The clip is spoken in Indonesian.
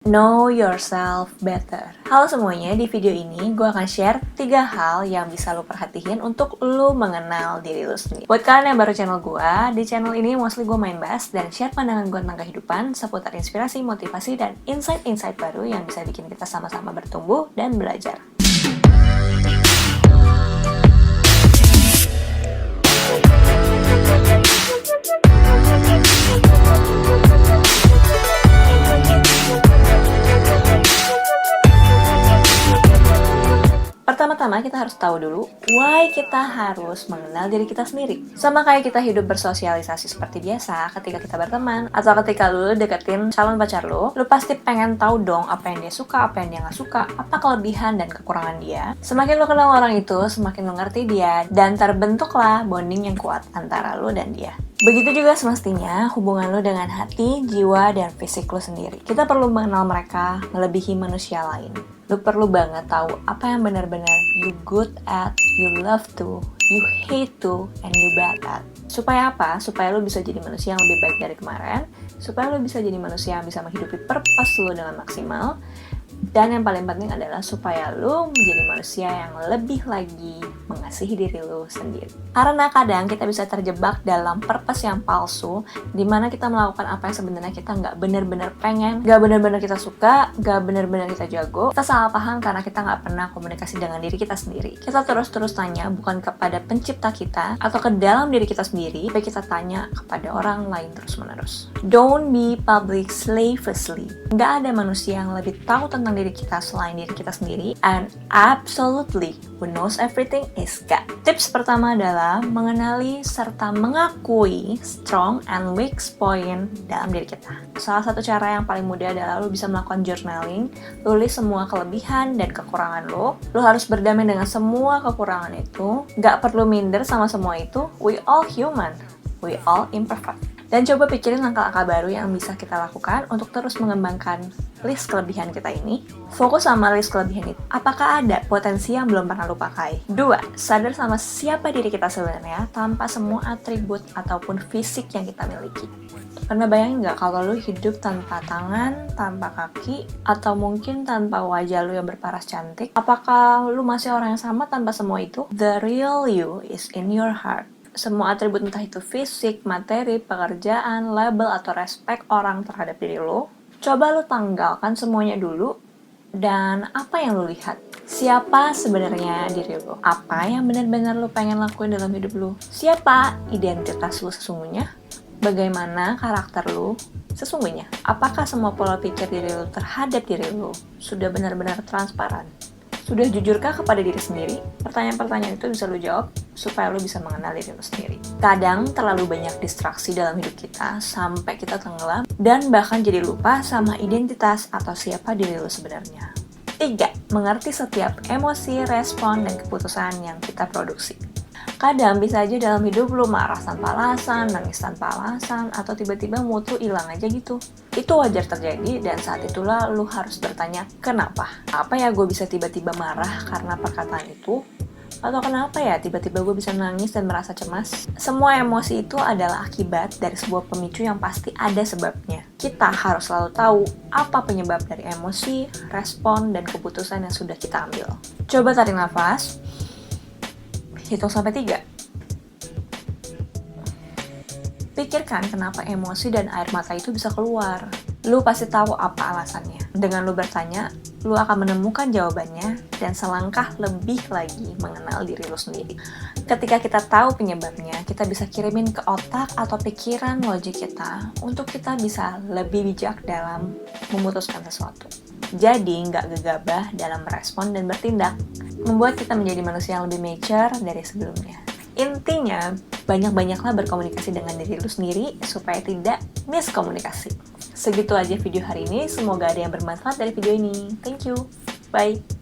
Know yourself better. Halo semuanya, di video ini gue akan share 3 hal yang bisa lo perhatiin untuk lo mengenal diri lo sendiri. Buat kalian yang baru channel gue, di channel ini mostly gue main bass dan share pandangan gue tentang kehidupan seputar inspirasi, motivasi, dan insight-insight baru yang bisa bikin kita sama-sama bertumbuh dan belajar. Pertama-tama kita harus tahu dulu why kita harus mengenal diri kita sendiri. Sama kayak kita hidup bersosialisasi seperti biasa ketika kita berteman atau ketika lu deketin calon pacar lu pasti pengen tahu dong apa yang dia suka, apa yang dia nggak suka, apa kelebihan dan kekurangan dia. Semakin lu kenal orang itu, semakin lu ngerti dia dan terbentuklah bonding yang kuat antara lu dan dia. Begitu juga semestinya hubungan lu dengan hati, jiwa, dan fisik lu sendiri. Kita perlu mengenal mereka melebihi manusia lain. Lu perlu banget tahu apa yang benar-benar you good at, you love to, you hate to, and you bad at. Supaya apa? Supaya lu bisa jadi manusia yang lebih baik dari kemarin, supaya lu bisa jadi manusia yang bisa menghidupi purpose lu dengan maksimal, dan yang paling penting adalah supaya lu menjadi manusia yang lebih lagi mengasihi diri lu sendiri. Karena kadang kita bisa terjebak dalam purpose yang palsu, di mana kita melakukan apa yang sebenarnya kita nggak benar-benar pengen, nggak benar-benar kita suka, nggak benar-benar kita jago. Kita salah paham karena kita nggak pernah komunikasi dengan diri kita sendiri. Kita terus-terus tanya bukan kepada pencipta kita atau ke dalam diri kita sendiri, tapi kita tanya kepada orang lain terus-menerus. Don't be public slavishly. Nggak ada manusia yang lebih tahu tentang diri kita selain diri kita sendiri, and absolutely who knows everything is God. Tips pertama adalah mengenali serta mengakui strong and weak point dalam diri kita. Salah satu cara yang paling mudah adalah lu bisa melakukan journaling, tulis semua kelebihan dan kekurangan lu harus berdamai dengan semua kekurangan itu, nggak perlu minder sama semua itu, we all human, we all imperfect. Dan coba pikirin langkah-langkah baru yang bisa kita lakukan untuk terus mengembangkan list kelebihan kita ini. Fokus sama list kelebihan itu. Apakah ada potensi yang belum pernah lu pakai? 2. Sadar sama siapa diri kita sebenarnya tanpa semua atribut ataupun fisik yang kita miliki. Pernah bayangin nggak kalau lu hidup tanpa tangan, tanpa kaki, atau mungkin tanpa wajah lu yang berparas cantik? Apakah lu masih orang yang sama tanpa semua itu? The real you is in your heart. Semua atribut entah itu fisik, materi, pekerjaan, label, atau respek orang terhadap diri lo, coba lo tanggalkan semuanya dulu. Dan apa yang lo lihat? Siapa sebenarnya diri lo? Apa yang benar-benar lo pengen lakuin dalam hidup lo? Siapa identitas lo sesungguhnya? Bagaimana karakter lo sesungguhnya? Apakah semua pola pikir diri lo terhadap diri lo sudah benar-benar transparan? Sudah jujurkah kepada diri sendiri? Pertanyaan-pertanyaan itu bisa lo jawab supaya lo bisa mengenal diri lo sendiri. Kadang terlalu banyak distraksi dalam hidup kita sampai kita tenggelam dan bahkan jadi lupa sama identitas atau siapa diri lo sebenarnya. 3. Mengerti setiap emosi, respon, dan keputusan yang kita produksi. Kadang bisa aja dalam hidup lu marah tanpa alasan, nangis tanpa alasan, atau tiba-tiba mood lu hilang aja gitu. Itu wajar terjadi dan saat itulah lu harus bertanya, kenapa? Apa ya gue bisa tiba-tiba marah karena perkataan itu? Atau kenapa ya tiba-tiba gue bisa nangis dan merasa cemas? Semua emosi itu adalah akibat dari sebuah pemicu yang pasti ada sebabnya. Kita harus selalu tahu apa penyebab dari emosi, respon, dan keputusan yang sudah kita ambil. Coba tarik nafas. Hitung sampai 3. Pikirkan kenapa emosi dan air mata itu bisa keluar. Lu pasti tahu apa alasannya. Dengan lu bertanya, lu akan menemukan jawabannya dan selangkah lebih lagi mengenal diri lu sendiri. Ketika kita tahu penyebabnya, kita bisa kirimin ke otak atau pikiran logik kita untuk kita bisa lebih bijak dalam memutuskan sesuatu. Jadi, nggak gegabah dalam merespon dan bertindak, membuat kita menjadi manusia yang lebih mature dari sebelumnya. Intinya, banyak-banyaklah berkomunikasi dengan diri lu sendiri supaya tidak miskomunikasi. Segitu aja video hari ini, semoga ada yang bermanfaat dari video ini. Thank you, bye!